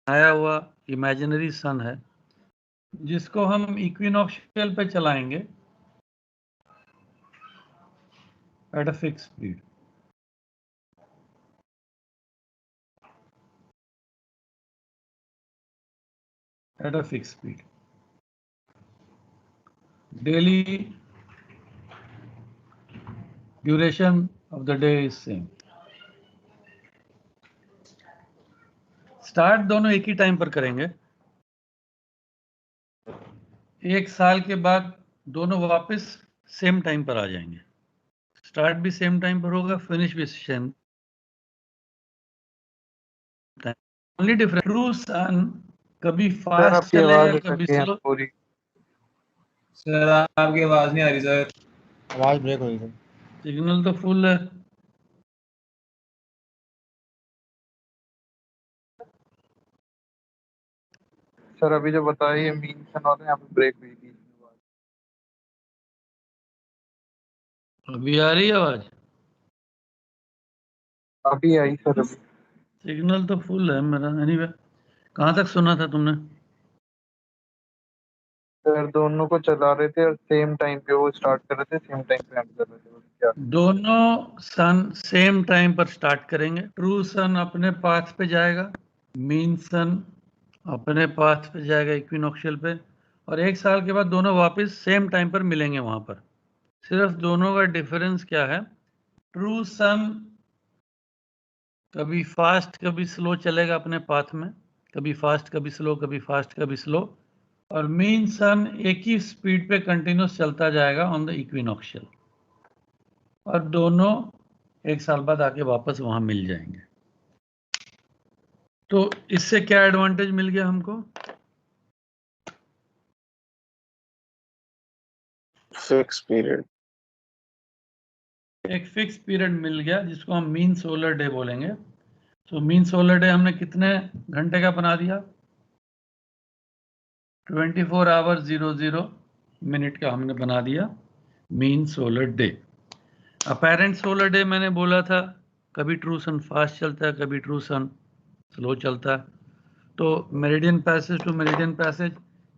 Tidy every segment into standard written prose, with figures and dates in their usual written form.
आया हुआ इमेजिनरी सन है, जिसको हम इक्विनॉक्शियल पे चलाएंगे at a fix speed. At a fix speed daily duration of the day is same. Start दोनों एक ही टाइम पर करेंगे। 1 साल के बाद दोनों वापस सेम टाइम पर आ जाएंगे। स्टार्ट भी सेम टाइम पर होगा, फिनिश भी same time. Only difference true sun कभी सर फास्ट आपकी चलेगा, आवाज अटक कभी गई है स्लो। पूरी। सर आपकी आवाज नहीं आ रही सर। आवाज ब्रेक हो रही है। सिग्नल तो फुल है। सर अभी जो बताया ये मीन सन वाला यहाँ पे ब्रेक हुई थी। अभी आ रही है आवाज? अभी आई सर अभी। सिग्नल तो फुल है मेरा। एनीवे, कहाँ तक सुना था तुमने? सर दोनों को चला रहे थे और सेम टाइम पे वो स्टार्ट कर रहे थे, सेम टाइम पे एंड कर रहे थे। क्या दोनों सन सेम टाइम पर स्टार्ट करेंगे। ट्रू सन अपने पाथ पे जाएगा, मीन सन अपने पाथ पे जाएगा इक्विनॉक्शियल पे, और 1 साल के बाद दोनों वापस सेम टाइम पर मिलेंगे वहां पर। सिर्फ दोनों का डिफरेंस क्या है? ट्रू सन कभी फास्ट कभी स्लो चलेगा अपने पाथ में, कभी फास्ट कभी स्लो, कभी फास्ट कभी स्लो, और मीन सन एक ही स्पीड पे कंटिन्यूस चलता जाएगा ऑन द इक्विनॉक्शियल, और दोनों 1 साल बाद आके वापस वहां मिल जाएंगे। तो इससे क्या एडवांटेज मिल गया हमको? Fix period. एक फिक्स पीरियड मिल गया जिसको हम मीन सोलर डे बोलेंगे। तो मीन सोलर डे हमने कितने घंटे का बना दिया? 24 आवर 00 मिनट का हमने बना दिया mean solar day. Apparent solar day मैंने बोला था कभी ट्रू सन फास्ट चलता है, कभी ट्रू सन स्लो चलता है। तो meridian passage to meridian passage,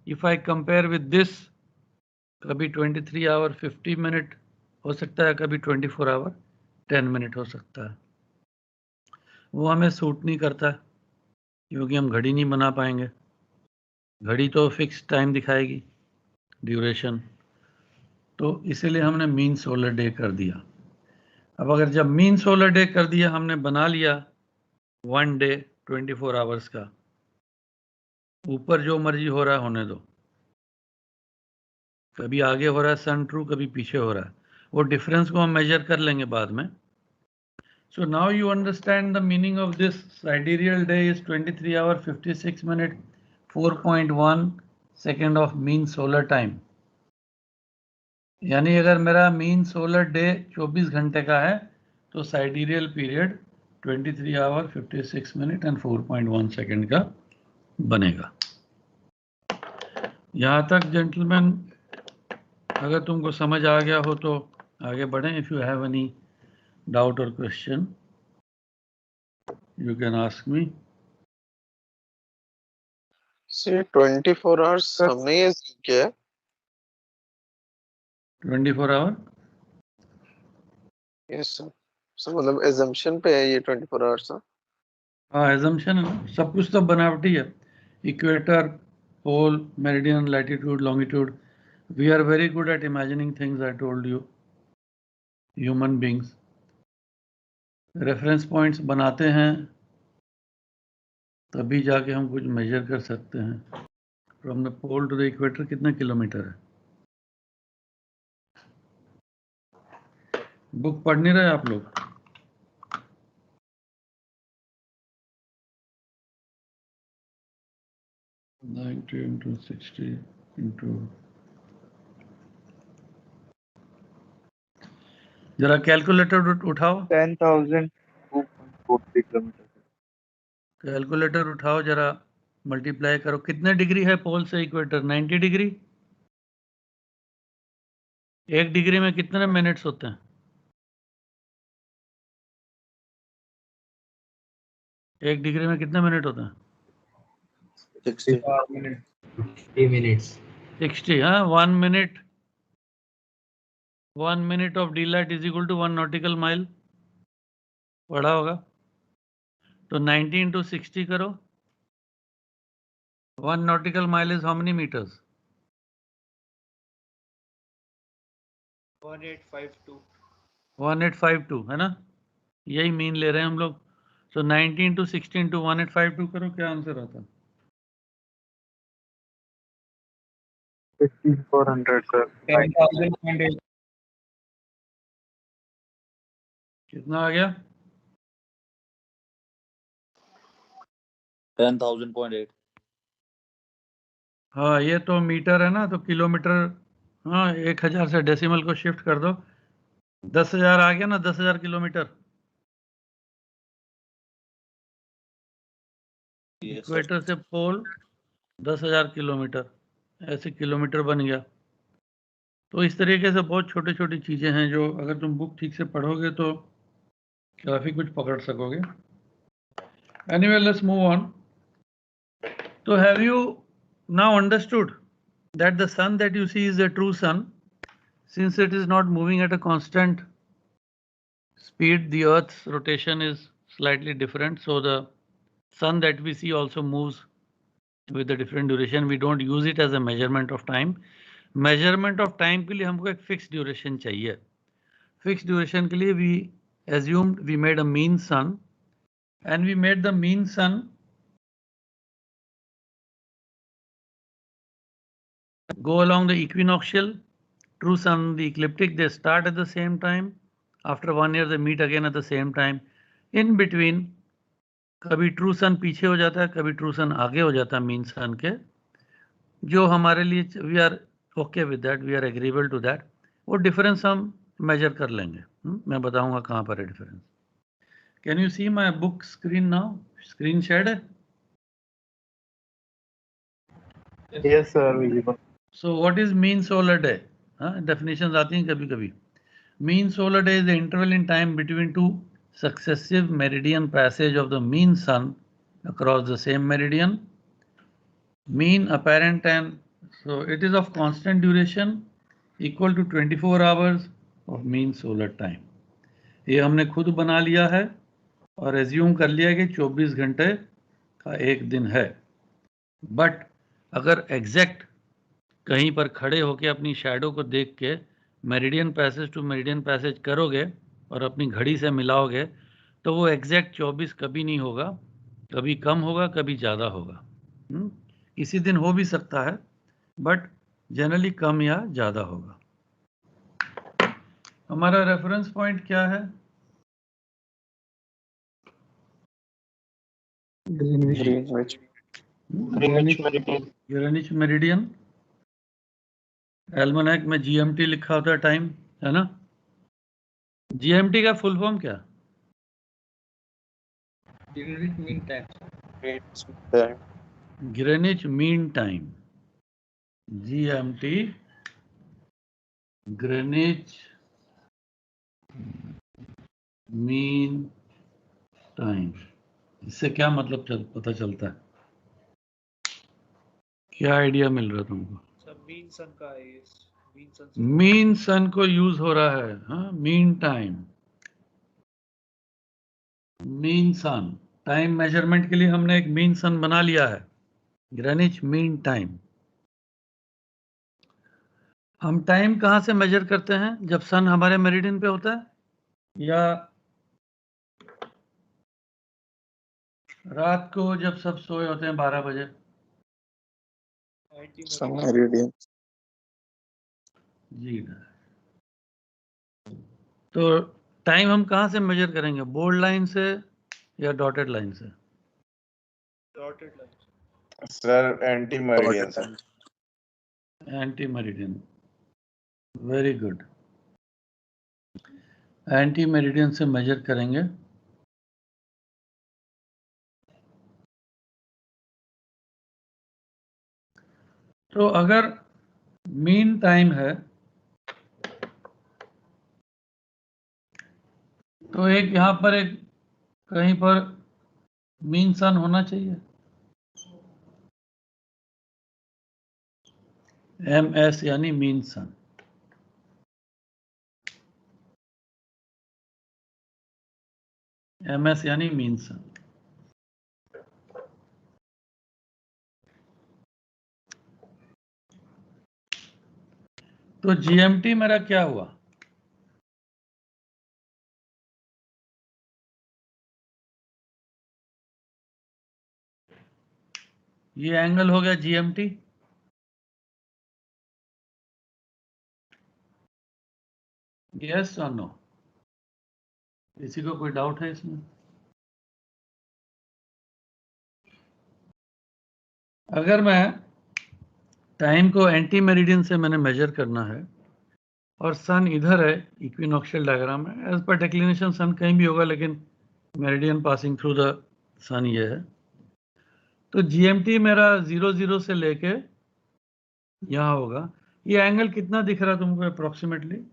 if I compare with this, कभी 23 आवर 50 मिनट हो सकता है, कभी 24 आवर 10 मिनट हो सकता है। वो हमें सूट नहीं करता क्योंकि हम घड़ी नहीं बना पाएंगे। घड़ी तो फिक्स टाइम दिखाएगी, ड्यूरेशन। तो इसीलिए हमने मीन सोलर डे कर दिया। अब अगर जब मीन सोलर डे कर दिया, हमने बना लिया 1 डे 24 आवर्स का, ऊपर जो मर्जी हो रहा है होने दो, कभी आगे हो रहा है सन ट्रू, कभी पीछे हो रहा है, वो डिफरेंस को हम मेजर कर लेंगे बाद में। So now you understand the meaning of this sidereal day is 23 hour 56 minute 4.1 second of mean solar time। यानी अगर मेरा मीन सोलर डे 24 घंटे का है तो sidereal period 23 hour 56 minute and 4.1 second का बनेगा। यहाँ तक जेंटलमैन अगर तुमको समझ आ गया हो तो आगे बढ़ें। If you have any doubt और question you can ask me. से 24 आवर्स हमने ये किया है। 24 आवर यस सर। सर मतलब एजम्पशन पे है ये 24 आवर्स। हाँ, एजम्पशन है ना, सब कुछ तो बनावटी है। Equator, pole, meridian, latitude, longitude, we are very good at imagining things, I told you. Human beings reference points बनाते हैं तभी जाके हम कुछ मेजर कर सकते हैं। From the pole to the equator कितने किलोमीटर है? बुक पढ़ नहीं रहे आप लोग? नाइनटी इंटू 60 इंटू, जरा कैलकुलेटर उठाओ। 10,240 किलोमीटर। कैलकुलेटर उठाओ जरा, मल्टीप्लाई करो। कितने डिग्री है पोल से इक्वेटर? 90 डिग्री। 1 डिग्री में कितने मिनट्स होते हैं? 1 डिग्री में कितने मिनट होते हैं? 60. 4 मिनट 3 minutes. 60, हाँ 1 minute of daylight is equal to 1 nautical mile, पढ़ा होगा। तो 90 into 60 करो, 1 nautical mile is how many meters? 1852 1852 है ना, यही मीन ले रहे हैं हम लोग। सो 90 into 60 into 1852 करो, क्या आंसर आता? 5400 सर। 10,000.8 कितना आ गया? 10,000.8. हाँ ये तो मीटर है ना, तो किलोमीटर, हाँ 1000 से डेसिमल को शिफ्ट कर दो, 10,000 आ गया ना, 10,000 किलोमीटर। Yes, sir. इक्वेटर से पोल 10,000 किलोमीटर, ऐसे किलोमीटर बन गया। तो इस तरीके से बहुत छोटी छोटी चीजें हैं जो अगर तुम बुक ठीक से पढ़ोगे तो काफी कुछ पकड़ सकोगे। Anyway let's move on. तो have you now understood that the sun that you see is a true sun, since it is not moving at a constant speed, the earth's rotation is slightly different, so the sun that we see also moves with a different duration. We don't use it as a measurement of time. Measurement of time के लिए हमको एक fixed duration चाहिए। Fixed duration के लिए we assumed we made a mean sun, and we made the mean sun go along the equinoctial, true sun, the ecliptic, they start at the same time. After 1 year they meet again at the same time. In between कभी true सन पीछे हो जाता है, कभी true सन आगे हो जाता है मीन सन के, जो हमारे लिए we are okay with that, we are agreeable to that. वो डिफरेंस हम मेजर कर लेंगे। मैं बताऊंगा कहां पर है difference. Can you see my book screen now? Screen shared है? Yes sir visible. So what is mean solar day? Definitions आती हैं कभी कभी। Mean solar day is the interval in time between two successive meridian passage of the mean sun across the same meridian. Mean apparent time, so it is of constant duration equal to 24 hours of mean solar time. ये हमने खुद बना लिया है और assume कर लिया कि 24 घंटे का एक दिन है। बट अगर एग्जैक्ट कहीं पर खड़े होकर अपनी शैडो को देख के meridian passage to meridian passage करोगे और अपनी घड़ी से मिलाओगे तो वो एग्जैक्ट 24 कभी नहीं होगा, कभी कम होगा, कभी ज़्यादा होगा। किसी दिन हो भी सकता है, बट जनरली कम या ज़्यादा होगा। हमारा रेफरेंस पॉइंट क्या है? Greenwich meridian. एल्मनैक में जीएमटी लिखा होता है टाइम, है ना? जीएमटी का फुल फॉर्म क्या? Greenwich mean time. Greenwich mean time, GMT, Greenwich mean time. इससे क्या मतलब पता चलता है? क्या आइडिया मिल रहा है तुमको? सब मीन सन का है ये। मीन सन को यूज हो रहा है, हाँ, मीन टाइम, मीन सन। टाइम मेजरमेंट के लिए हमने एक मीन सन बना लिया है, ग्रीनिच मीन टाइम। हम टाइम कहां से मेजर करते हैं? जब सन हमारे मेरिडियन पे होता है या रात को जब सब सोए होते हैं 12 बजे? Meridian. जी। तो टाइम हम कहां से मेजर करेंगे? बोल्ड लाइन से या डॉटेड लाइन से? Dotted line. Sir, anti-meridian, sir. Anti meridian, very good. Anti meridian से मेजर करेंगे। तो अगर मीन टाइम है तो एक यहां पर एक कहीं पर मीन सन होना चाहिए। MS यानी मीन सन। MS यानी मीन सन। तो GMT मेरा क्या हुआ? ये एंगल हो गया GMT। यस और नो? किसी को कोई डाउट है इसमें? अगर मैं टाइम को एंटी मेरिडियन से मैंने मेजर करना है और सन इधर है इक्विनॉक्शियल डायग्राम में, एज पर डिक्लिनेशन सन कहीं भी होगा लेकिन मेरिडियन पासिंग थ्रू द सन ये है, तो GMT मेरा 00 से लेके यहाँ होगा। ये एंगल कितना दिख रहा है तुमको अप्रोक्सीमेटली?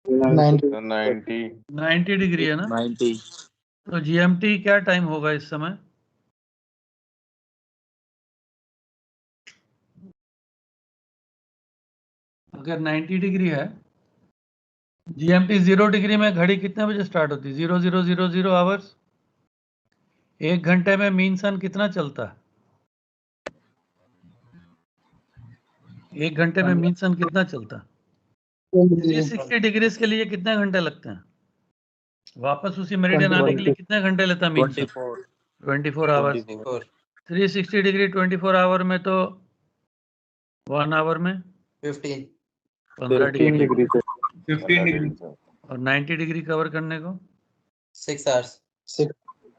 90 डिग्री है ना? 90। तो GMT क्या टाइम होगा इस समय? अगर 90 डिग्री है, GMT 0 डिग्री में घड़ी कितने बजे स्टार्ट होती है? 0000 आवर्स। 1 घंटे में मीन सन कितना चलता है? 1 घंटे में मीन सन कितना चलता है? 360 डिग्री के लिए कितने घंटे लगते हैं? वापस उसी मेरिडियन आने के लिए कितने घंटे लेता है mean sun? 24 hours. 360 degree 24 hour में तो 1 आवर में 15 डिग्री 15 डिग्री और 90 डिग्री कवर करने को 6 आवर्स।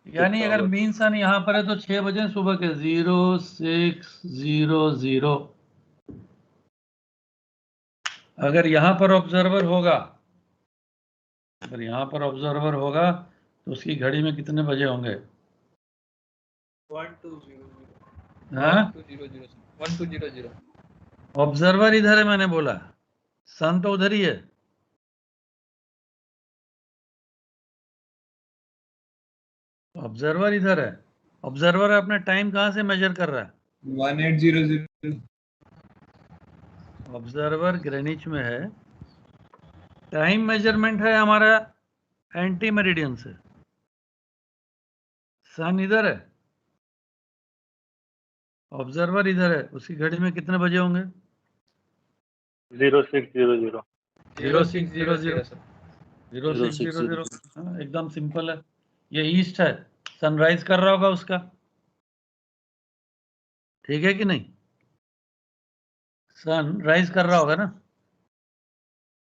यानी अगर मीन सन यहाँ पर है तो 6 बजे सुबह के 0600। अगर यहाँ पर ऑब्जर्वर होगा, अगर यहाँ पर ऑब्जर्वर होगा तो उसकी घड़ी में कितने बजे होंगे? 1200 ऑब्जर्वर इधर है, मैंने बोला सन तो उधर ही है। ऑब्जर्वर इधर है। ऑब्जर्वर अपना टाइम कहां से मेजर कर रहा है? 1800। ऑब्जर्वर ग्रेनिच में है। टाइम मेजरमेंट है हमारा एंटी मेरिडियन से। सन इधर है, ऑब्जर्वर इधर है, उसकी घड़ी में कितने बजे होंगे? 0600। 0600। हाँ, एकदम सिंपल है। ये ईस्ट है, सनराइज कर रहा होगा उसका, ठीक है कि नहीं? सन राइज कर रहा होगा ना?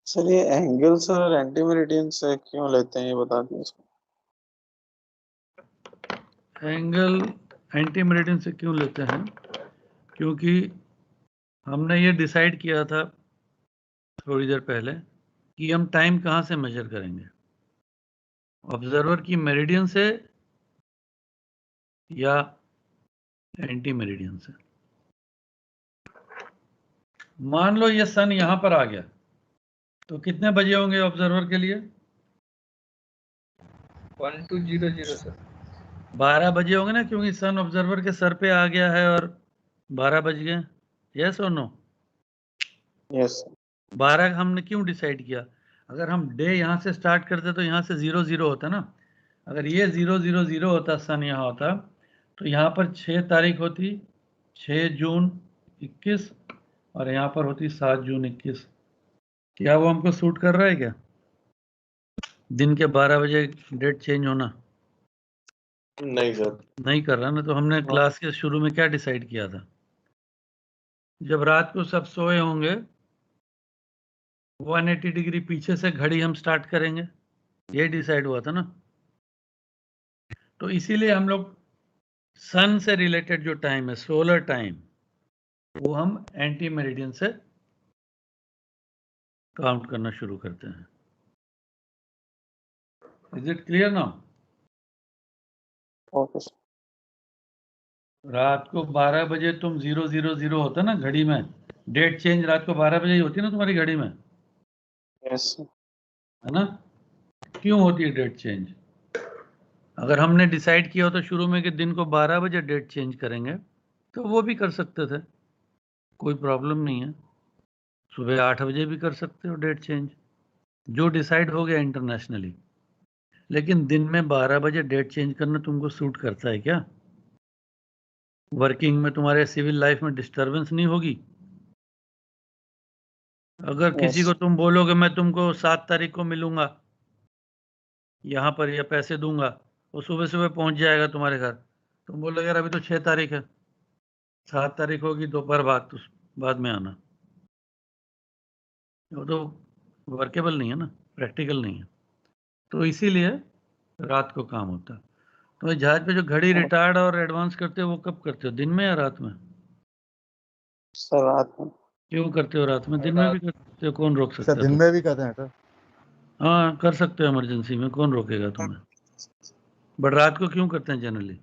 सर ये एंगल सर एंटी मेरिडियन से क्यों लेते हैं ये बता दीजिए। एंगल एंटी मेरिडियन से क्यों लेते हैं? क्योंकि हमने ये डिसाइड किया था थोड़ी देर पहले कि हम टाइम कहाँ से मेजर करेंगे, ऑब्जर्वर की मेरिडियन से या एंटी मेरिडियन से। मान लो ये सन यहां पर आ गया तो कितने बजे होंगे ऑब्जर्वर के लिए? 1200 सर। 12 बजे होंगे ना, क्योंकि सन ऑब्जर्वर के सर पे आ गया है और 12 बज गए। यस और नो? यस 12 हमने क्यों डिसाइड किया? अगर हम डे यहाँ से स्टार्ट करते तो यहाँ से 00 होता ना। अगर ये 000 होता, सन यहाँ होता, तो यहाँ पर 6 तारीख होती 6 जून 21 और यहाँ पर होती 7 जून 21। क्या वो हमको सूट कर रहा है क्या दिन के 12 बजे डेट चेंज होना? नहीं सर नहीं कर रहा ना। तो हमने क्लास के शुरू में क्या डिसाइड किया था? जब रात को सब सोए होंगे 180 डिग्री पीछे से घड़ी हम स्टार्ट करेंगे, ये डिसाइड हुआ था ना। तो इसीलिए हम लोग सन से रिलेटेड जो टाइम है, सोलर टाइम, वो हम एंटी मेरिडियन से काउंट करना शुरू करते हैं। Is it clear now? Okay sir. रात को 12 बजे तुम 000 होता ना घड़ी में, डेट चेंज रात को 12 बजे ही होती ना तुम्हारी घड़ी में, यस है ना? क्यों होती है डेट चेंज? अगर हमने डिसाइड किया हो तो शुरू में कि दिन को 12 बजे डेट चेंज करेंगे तो वो भी कर सकते थे, कोई प्रॉब्लम नहीं है। सुबह 8 बजे भी कर सकते हो डेट चेंज, जो डिसाइड हो गया इंटरनेशनली। लेकिन दिन में 12 बजे डेट चेंज करना तुमको सूट करता है क्या? वर्किंग में तुम्हारे सिविल लाइफ में डिस्टरबेंस नहीं होगी? अगर किसी को तुम बोलोगे मैं तुमको 7 तारीख को मिलूंगा यहाँ पर या पैसे दूंगा, वो सुबह सुबह पहुंच जाएगा तुम्हारे घर, तुम बोलोगे यार अभी तो 6 तारीख है, 7 तारीख होगी दोपहर बाद में आना। वो तो वर्केबल नहीं है ना, प्रैक्टिकल नहीं है। तो इसीलिए रात को काम होता है। तो जहाज पे जो घड़ी रिटायर्ड और एडवांस करते हो वो कब करते हो, दिन में या रात में? सर रात में। क्यों करते हो रात में? दिन में भी कर सकते हो, कौन रोक सकता सर है दिन तुम्हें? में भी करते हैं सर। हाँ कर सकते हो, इमरजेंसी में कौन रोकेगा तुम्हें। बट रात को क्यों करते हैं जनरली?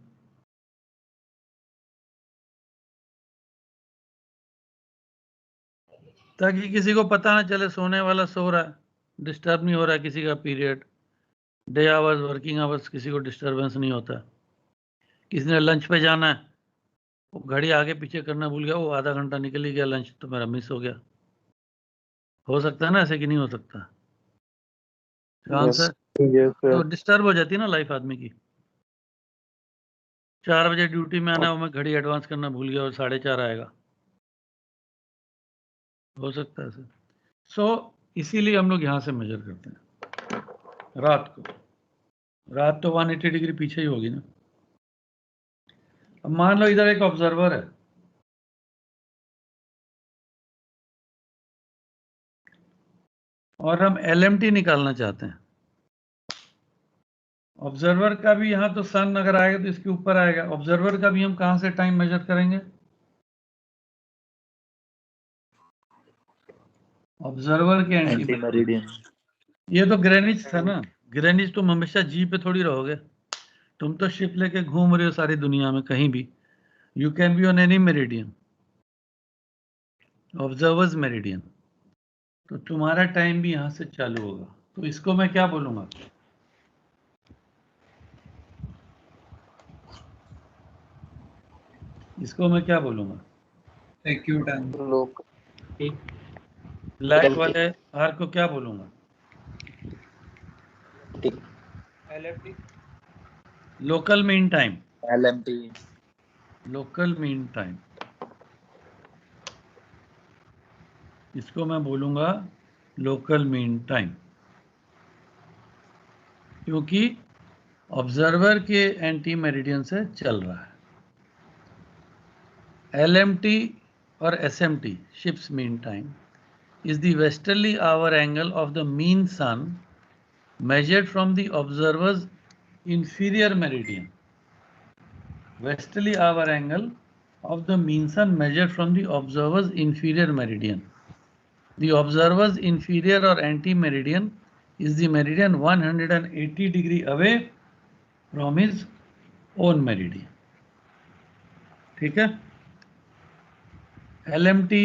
ताकि किसी को पता ना चले सोने वाला सो रहा है, डिस्टर्ब नहीं हो रहा है किसी का period, day hours working hours किसी को डिस्टर्बेंस नहीं होता। किसी ने लंच पे जाना है, वो घड़ी आगे पीछे करना भूल गया, वो आधा घंटा निकल ही गया, लंच तो मेरा मिस हो गया। हो सकता है ना ऐसे, कि नहीं हो सकता? आंसर यस तो सर। डिस्टर्ब हो जाती है ना लाइफ आदमी की। 4 बजे ड्यूटी में आना है, वो मैं घड़ी एडवांस करना भूल गया और 4:30 आएगा, हो सकता है सर। सो इसीलिए हम लोग यहाँ से मेजर करते हैं रात को। रात तो 180 डिग्री पीछे ही होगी ना। अब मान लो इधर एक ऑब्जर्वर है, और हम LMT निकालना चाहते हैं। ऑब्जर्वर का भी यहाँ तो सन अगर आएगा तो इसके ऊपर आएगा। ऑब्जर्वर का भी हम कहाँ से टाइम मेजर करेंगे? ऑब्जर्वर के एंटी मेरिडियन। ये तो ग्रेनिच था ना, ग्रेनिच तुम हमेशा जी पे थोड़ी रहोगे, तुम तो शिप लेके घूम रहे हो सारी दुनिया में कहीं भी। You can be on any meridian, observers meridian. तो तुम्हारा टाइम भी यहां से चालू होगा। तो इसको मैं क्या बोलूंगा? इसको मैं क्या बोलूंगा? एक्यू टाइम। लोग ब्लैक वाले आर को क्या बोलूंगा? LFT। Local mean time. LMT। Local mean time, इसको मैं बोलूंगा लोकल मीन टाइम, क्योंकि ऑब्जर्वर के एंटी मेरिडियन से चल रहा है। LMT और SMT, ships mean time, is the westerly hour angle of the mean sun measured from the observer's inferior meridian. Westerly hour angle of the mean sun measured from the observer's inferior meridian. The observer's inferior or anti-meridian is the meridian 180 degree away from his own meridian. ठीक है? LMT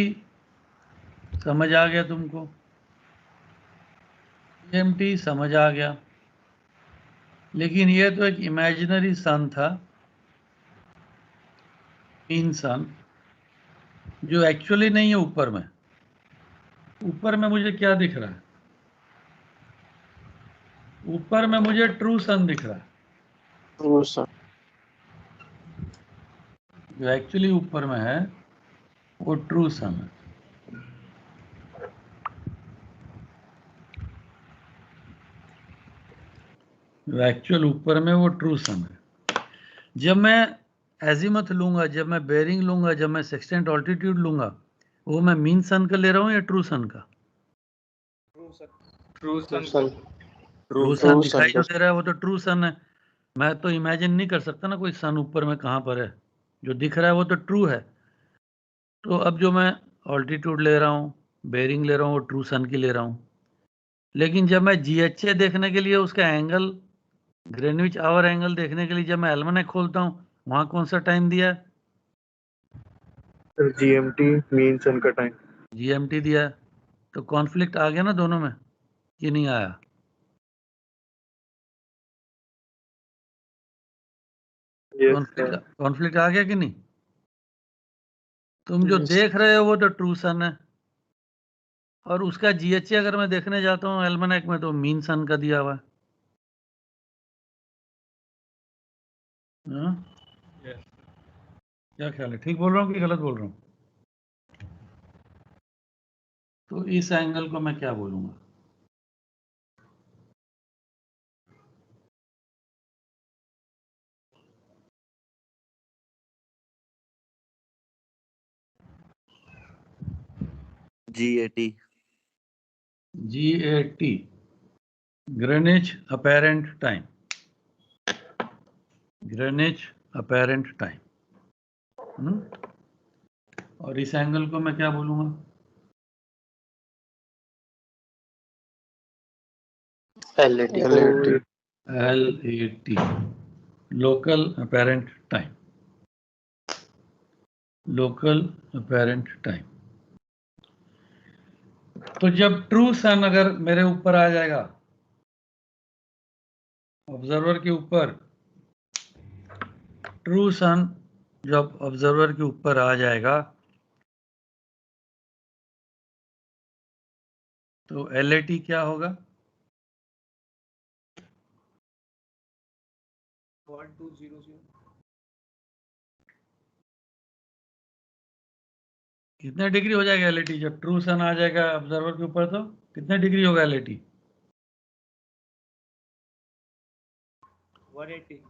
समझ आ गया तुमको, EMT समझ आ गया, लेकिन ये तो एक इमेजिनरी सन था, मीन सन, जो एक्चुअली नहीं है ऊपर में। ऊपर में मुझे क्या दिख रहा है? ऊपर में मुझे ट्रू सन दिख रहा है, ट्रू सर। जो एक्चुअली ऊपर में है वो ट्रू सन है। जो एक्चुअल ऊपर में वो ट्रू सन है। जब मैं एजीमथ लूंगा, जब मैं बेरिंग लूंगा, जब मैं सेक्सटेंट ऑल्टीट्यूड लूंगा, वो मैं मीन सन का ले रहा हूँ या ट्रू सन का? ट्रू सन। ट्रू सन दिखाई तो दे रहा है, वो तो ट्रू सन है। मैं तो इमेजिन नहीं कर सकता ना कोई सन ऊपर में कहाँ पर है, जो दिख रहा है वो तो ट्रू है। तो अब जो मैं ऑल्टीट्यूड ले रहा हूँ, बेरिंग ले रहा हूँ, वो ट्रू सन की ले रहा हूँ। लेकिन जब मैं GHA देखने के लिए उसका एंगल, ग्रेनविच आवर एंगल देखने के लिए जब मैं एल्मनेक खोलता हूँ, वहां कौन सा टाइम दिया है? GMT मीन सन का टाइम। GMT दिया है। तो कॉन्फ्लिक्ट आ गया ना दोनों में, कि नहीं आया? Yes sir. कॉन्फ्लिक्ट आ गया कि नहीं? तुम जो Yes. देख रहे हो वो तो ट्रू सन है, और उसका जीएचए अगर मैं देखने जाता हूँ एल्मेनेक में तो मीन सन का दिया हुआ है। हाँ? क्या ख्याल है, ठीक बोल रहा हूँ कि गलत बोल रहा हूँ? तो इस एंगल को मैं क्या बोलूंगा? GAT. GAT, Greenwich apparent time, Greenwich apparent time. और इस एंगल को मैं क्या बोलूंगा? LAT. LAT, local apparent time, local apparent time. तो जब ट्रू सन अगर मेरे ऊपर आ जाएगा, ऑब्जर्वर के ऊपर, ट्रू सन जब ऑब्जर्वर के ऊपर आ जाएगा तो LAT क्या होगा? 1200. कितने डिग्री हो जाएगा LAT जब ट्रू सन आ जाएगा ऑब्जर्वर के ऊपर? तो कितने डिग्री होगा LAT? 180.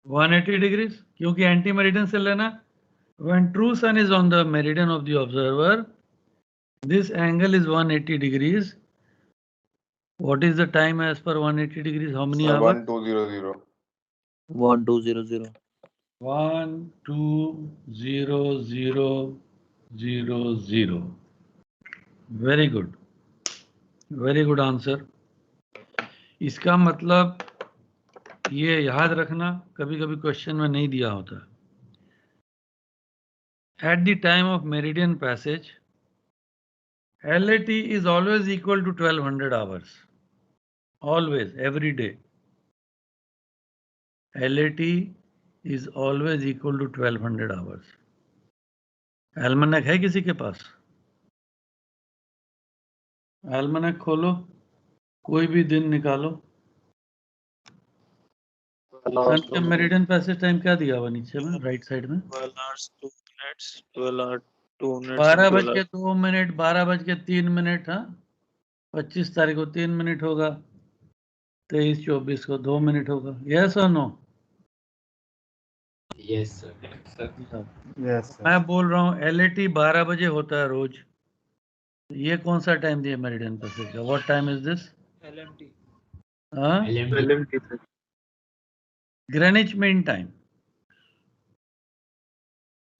180 डिग्रीज, क्योंकि एंटी मेरिडियन से लेना। When true sun is on the meridian of the observer, this angle is 180 degrees. What is the time as per 180 degrees? How many hours? 1200. 1200. 120000. Very good. Very good answer. इसका मतलब ये याद रखना, कभी कभी question में नहीं दिया होता। At the time of meridian passage, LAT is always equal to 1200 hours. Always, every day. LAT is always equal to 1200 hours. एल्मनक है किसी के पास? एल्मनक खोलो, कोई भी दिन निकालो। सन के मेरिडियन पैसेज टाइम क्या दिया हुआ नीचे में, राइट साइड में? 12 hours 2 minutes, 12 hours 2 minutes. 12:02, 12:03। हाँ, 25 तारीख को 3 मिनट होगा, 23-24 को 2 मिनट होगा। यस और no? Yes, sir. Yes, sir. मैं बोल रहा हूँ LAT 12 बजे होता है रोज। ये कौन सा टाइम दिया मेरिडियन पैसेज का? What time is this? LMT. हाँ, LMT. Greenwich mean time.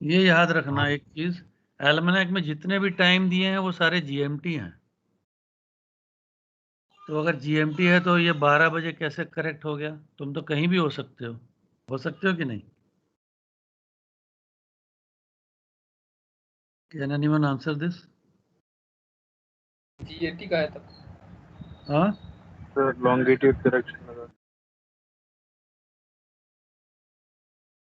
ये याद रखना एक चीज, एल्मनैक में जितने भी टाइम दिए हैं वो सारे GMT हैं। तो अगर GMT है तो ये 12 बजे कैसे करेक्ट हो गया? तुम तो कहीं भी हो सकते हो कि नहीं? Can anyone answer this? GAT का है तब. हाँ, सर लॉन्गिट्यूड करेक्शन लगा।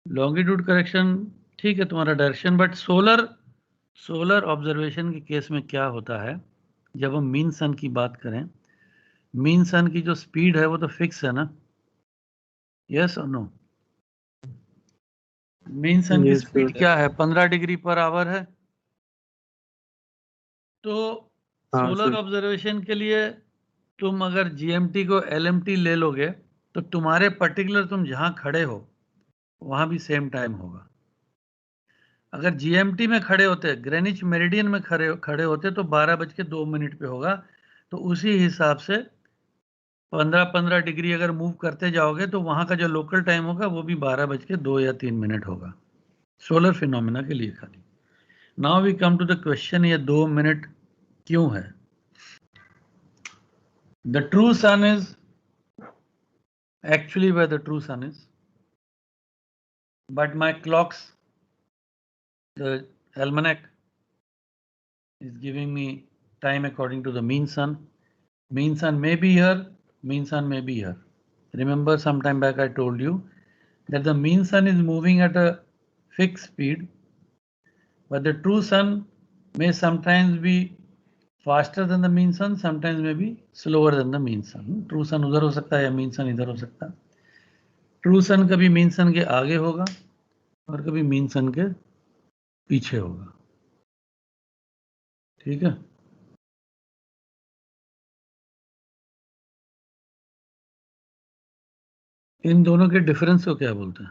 लॉन्गिट्यूड करेक्शन ठीक है तुम्हारा डायरेक्शन, बट सोलर ऑब्जर्वेशन के केस में क्या होता है, जब हम मीन सन की बात करें, मीन सन की जो स्पीड है वो तो फिक्स है ना? यस और नो? मीन सन की स्पीड क्या है? 15 डिग्री पर आवर है। तो सोलर ऑब्जर्वेशन के लिए तुम अगर GMT को LMT ले लोगे तो तुम्हारे पर्टिकुलर तुम जहां खड़े हो वहां भी सेम टाइम होगा। अगर GMT में खड़े होते, ग्रीनिच मेरिडियन में खड़े होते तो 12:02 पे होगा। तो उसी हिसाब से 15-15 डिग्री अगर मूव करते जाओगे तो वहां का जो लोकल टाइम होगा वो भी 12:02 या 3 मिनट होगा, सोलर फिनोमिना के लिए खाली। Now we come to the question, ये 2 मिनट क्यों है? The true sun is actually where the true sun is, but my clocks, the almanac, is giving me time according to the mean sun. Mean sun may be here, mean sun may be here. Remember some time back I told you that the mean sun is moving at a fixed speed but the true sun may sometimes be faster than the mean sun, sometimes may be slower than the mean sun. True sun उधर हो सकता है या mean sun इधर हो सकता है. True sun कभी mean sun के आगे होगा और कभी mean sun के पीछे होगा. ठीक है. इन दोनों के डिफरेंस को क्या बोलते हैं?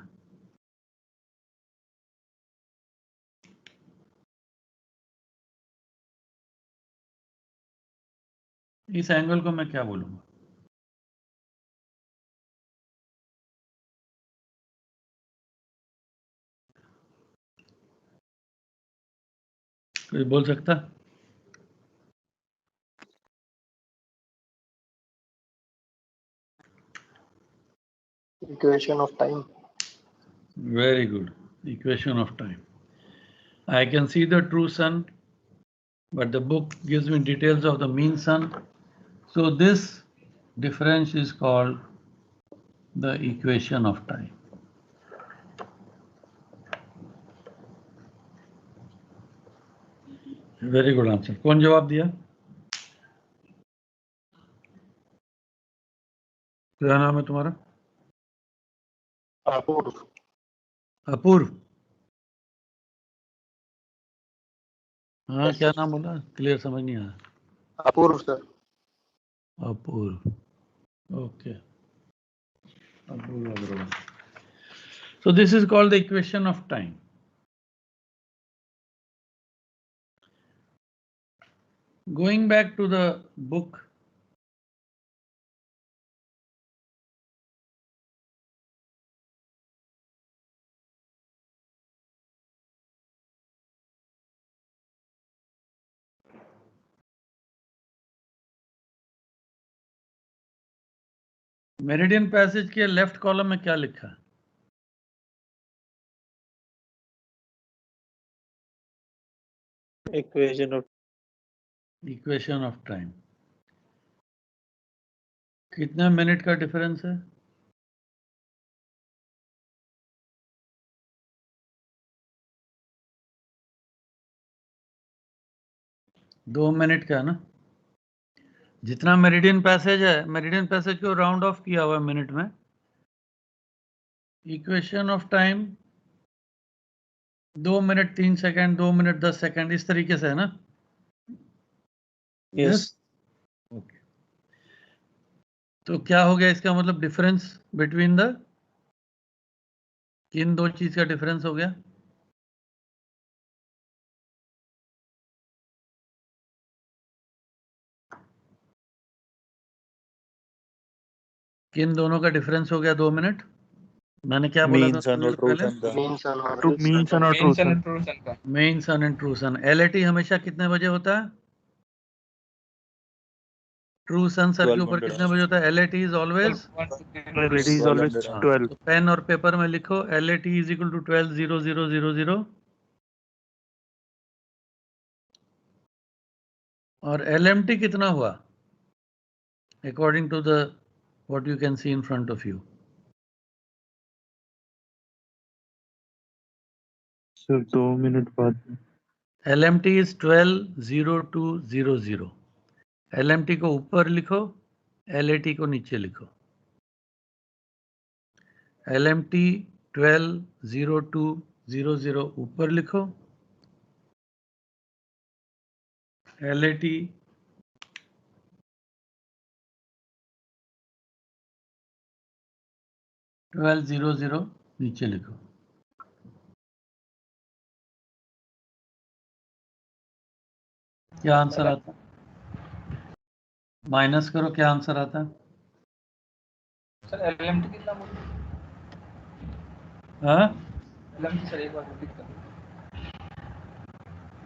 इस एंगल को मैं क्या बोलूंगा? कोई बोल सकता? Equation of time. Very good. Equation of time. I can see the true sun, but the book gives me details of the mean sun. So this difference is called the equation of time. Very good answer. कौन जवाब दिया? क्या नाम है तुम्हारा? अपूर्व. अपूर्व. हाँ, क्या नाम बोला? क्लियर समझ नहीं आया. अपूर्व sir. Apoorva. Okay. Apurva Agrawal. So this is called the equation of time. Going back to the book, meridian passage के लेफ्ट कॉलम में क्या लिखा है? Equation of time. कितने मिनट का डिफरेंस है? 2 मिनट का ना. जितना मेरिडियन पैसेज है, मेरिडियन पैसेज को राउंड ऑफ किया हुआ मिनट में. Equation of time 2 minute 3 second, 2 minute 10 second, इस तरीके से है ना? यस. ओके. तो क्या हो गया इसका मतलब? डिफरेंस बिटवीन द, किन दो चीज का डिफरेंस हो गया? किन दोनों का डिफरेंस हो गया 2 मिनट? मैंने क्या बोला Mean था sun और true sun का. Mean sun और Mean sun और मेन true सन sun. और ट्रू सन का. Mean sun and true sun. LAT हमेशा कितने बजे होता है? ट्रू सन सर के ऊपर 1200. कितने बजे होता है? LAT is always. It is always 1200. 12. तो पेन और पेपर में लिखो LAT इज इक्वल टू 12:00:00 और LMT कितना हुआ according to the what you can see in front of you? Sir 2 minute बाद. LMT is 12:02:00. LMT को ऊपर लिखो, LAT को नीचे लिखो. LMT 12:02:00 ऊपर लिखो, LAT 12:00 नीचे लिखो. क्या आंसर आता है? माइनस करो, क्या आंसर आता है? सर एलएमटी कितना बोले? हाँ, एलएमटी सर एक बार रिपीट कर.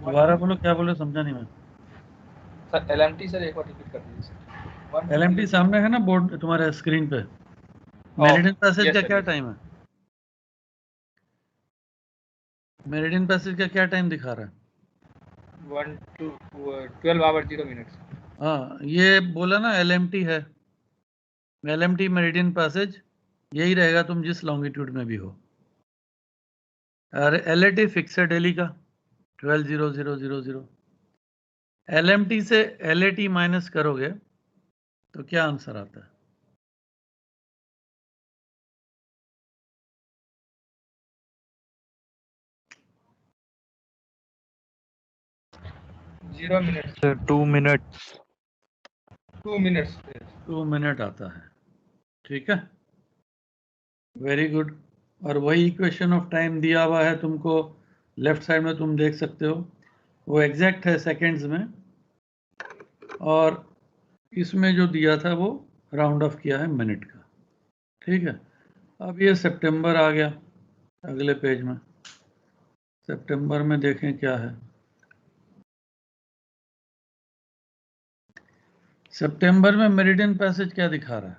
दोबारा बोलो, क्या बोले समझा नहीं मैं. सर एलएमटी सर एक बार रिपीट कर दीजिए सर. LMT सामने है ना बोर्ड तुम्हारे स्क्रीन पे. मेरिडियन पैसेज yes, का sir, क्या yes. टाइम है? मेरिडियन पैसेज का क्या टाइम दिखा रहा है? 12:0 हाँ, ये बोला ना LMT है. LMT मेरिडियन पैसेज यही रहेगा तुम जिस लॉन्गिट्यूड में भी हो. और LAT फिक्स है डेली का. 12,0,0,0,0. LMT से LAT माइनस करोगे तो क्या आंसर आता है? Zero minute Sir, 2 minutes. 2 minutes 2 minute आता है. ठीक है, वेरी गुड. और वही इक्वेशन ऑफ टाइम दिया हुआ है तुमको, लेफ्ट साइड में तुम देख सकते हो, वो एग्जैक्ट है सेकेंड्स में, और इसमें जो दिया था वो राउंड ऑफ किया है मिनट का. ठीक है, अब ये सितंबर आ गया अगले पेज में. सितंबर में देखें क्या है. सितंबर में मेरिडियन पैसेज क्या दिखा रहा है?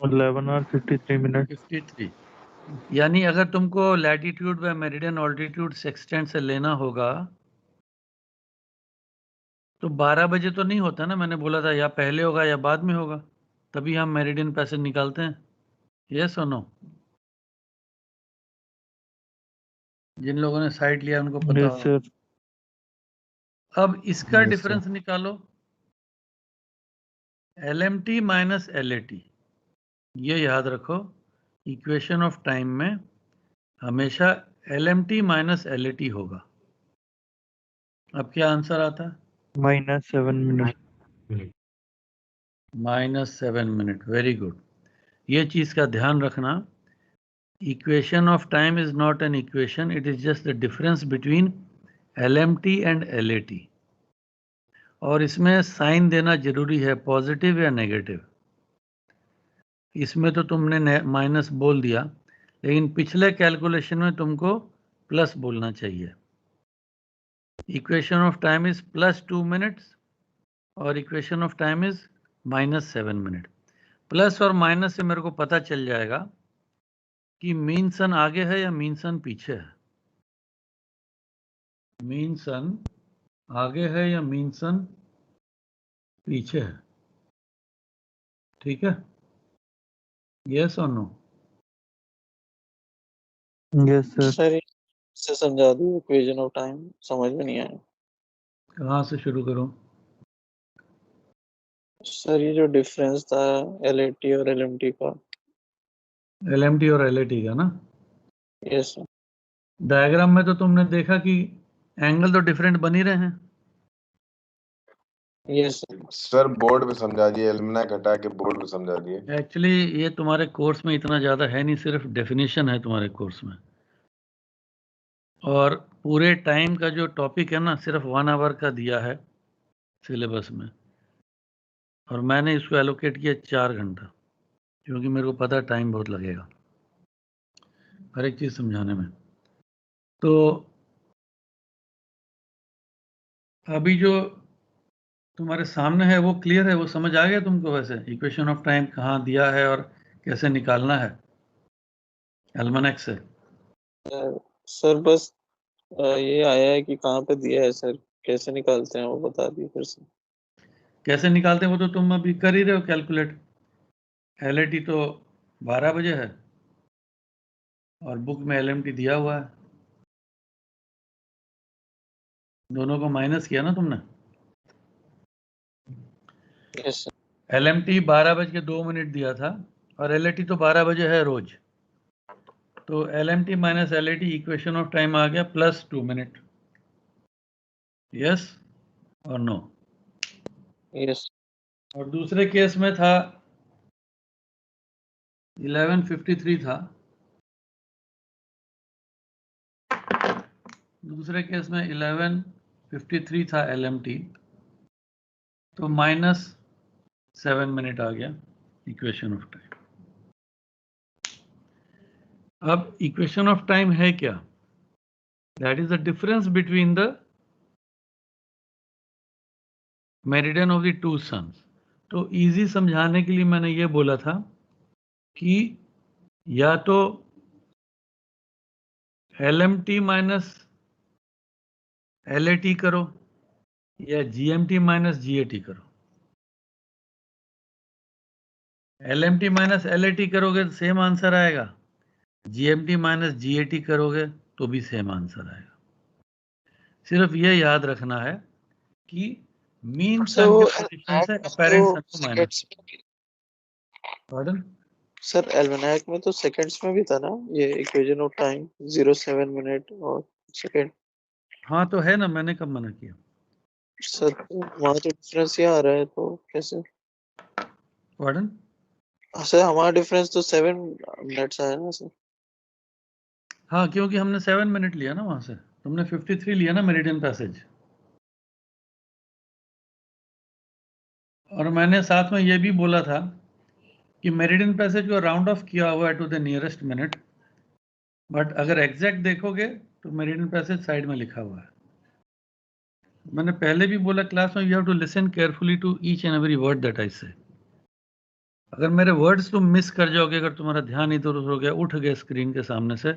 11 hours 53 minutes. 53. यानी अगर तुमको लैटिट्यूड व मेरिडियन ऑल्टीट्यूड सेक्सटेंट से लेना होगा तो 12 बजे तो नहीं होता ना, मैंने बोला था या पहले होगा या बाद में होगा, तभी हम मेरिडियन पैसेज निकालते हैं. यस और नो? जिन लोगों ने साइट लिया उनको पता Yes, होगा. sir. अब इसका Yes, डिफरेंस निकालो, LMT माइनस LAT. ये याद रखो, इक्वेशन ऑफ टाइम में हमेशा LMT माइनस LAT होगा. अब क्या आंसर आता है? -7 minutes. -7 मिनट. Very good. ये चीज का ध्यान रखना, equation of time is not an equation, it is just the difference between LMT and LAT. और इसमें साइन देना जरूरी है, पॉजिटिव या नेगेटिव. इसमें तो तुमने माइनस बोल दिया, लेकिन पिछले कैलकुलेशन में तुमको प्लस बोलना चाहिए. Equation of time is +2 minutes और equation of time is -7 minute. Plus और माइनस से मेरे को पता चल जाएगा कि मीन सन आगे है या मीन सन पीछे है. मीन सन आगे है या मीन सन पीछे है. ठीक है, यस और नो? Yes, sir. सर से समझा दो, इक्वेशन ऑफ टाइम समझ में नहीं आया. कहाँ से शुरू करूं? सर ये जो डिफरेंस था LAT और LMT का. LMT और LAT का ना, यस सर. डायग्राम में तो तुमने देखा कि एंगल तो डिफरेंट बन ही रहे हैं. Yes sir. सर बोर्ड पे समझा दिए, एलमना घटा के बोर्ड पे समझा दिए. एक्चुअली ये तुम्हारे कोर्स में इतना ज़्यादा है नहीं, सिर्फ डेफिनेशन है तुम्हारे कोर्स में, और पूरे टाइम का जो टॉपिक है ना सिर्फ 1 आवर का दिया है सिलेबस में, और मैंने इसको एलोकेट किया 4 घंटा, क्योंकि मेरे को पता टाइम बहुत लगेगा हर एक चीज़ समझाने में. तो अभी जो तुम्हारे सामने है वो क्लियर है, वो समझ आ गया तुमको? वैसे इक्वेशन ऑफ टाइम कहाँ दिया है और कैसे निकालना है एल्मनेक से? सर बस ये आया है कि कहाँ पे दिया है सर, कैसे निकालते हैं वो बता दिए फिर से. कैसे निकालते हैं वो तो तुम अभी कर ही रहे हो कैलकुलेट. LAT तो 12 बजे है और बुक में LMT दिया हुआ है, दोनों को माइनस किया ना तुमने. Yes sir. LMT 12:02 दिया था और LAT तो 12 बजे है रोज, तो LMT minus LAT equation of time आ गया +2 मिनट. यस और नो? यस. और दूसरे केस में था 11:53 था, दूसरे केस में 11:53 था LMT, तो -7 मिनट आ गया इक्वेशन ऑफ टाइम. अब इक्वेशन ऑफ टाइम है क्या? That is the difference between the meridian of the two suns. तो इजी समझाने के लिए मैंने ये बोला था कि या तो LMT माइनस LAT करो या GMT माइनस GAT करो. LMT माइनस LAT करोगे तो सेम आंसर आएगा, GMT माइनस GAT करोगे तो भी सेम आंसर आएगा। सिर्फ ये याद रखना है कि मीन सर सन वो के पोजीशन से अपैरेंट सन को माइनस। पार्डन? सर एल्मेनाक में तो सेकंड्स में भी था ना ये इक्वेशन ऑफ टाइम 07 मिनट और सेकंड। हाँ तो है ना, मैंने कब मना किया? सर वहाँ तो डिफरेंस ये आ रहा है तो कैसे? पार्डन? सर हमारा डिफरेंस तो 7 मिनट्स आया ना सर। हाँ क्योंकि हमने 7 मिनट लिया ना वहां से, तुमने 53 लिया ना मेरिडियन पैसेज। और मैंने साथ में ये भी बोला था कि मेरिडियन पैसेज को राउंड ऑफ किया हुआ है to the nearest minute, but अगर एग्जैक्ट देखोगे तो मेरिडियन पैसेज साइड में लिखा हुआ है। मैंने पहले भी बोला क्लास में, you have to listen carefully to each and every word that I say. अगर मेरे वर्ड्स तुम मिस कर जाओगे, अगर तुम्हारा ध्यान इधर उधर हो गया, उठ गए स्क्रीन के सामने से,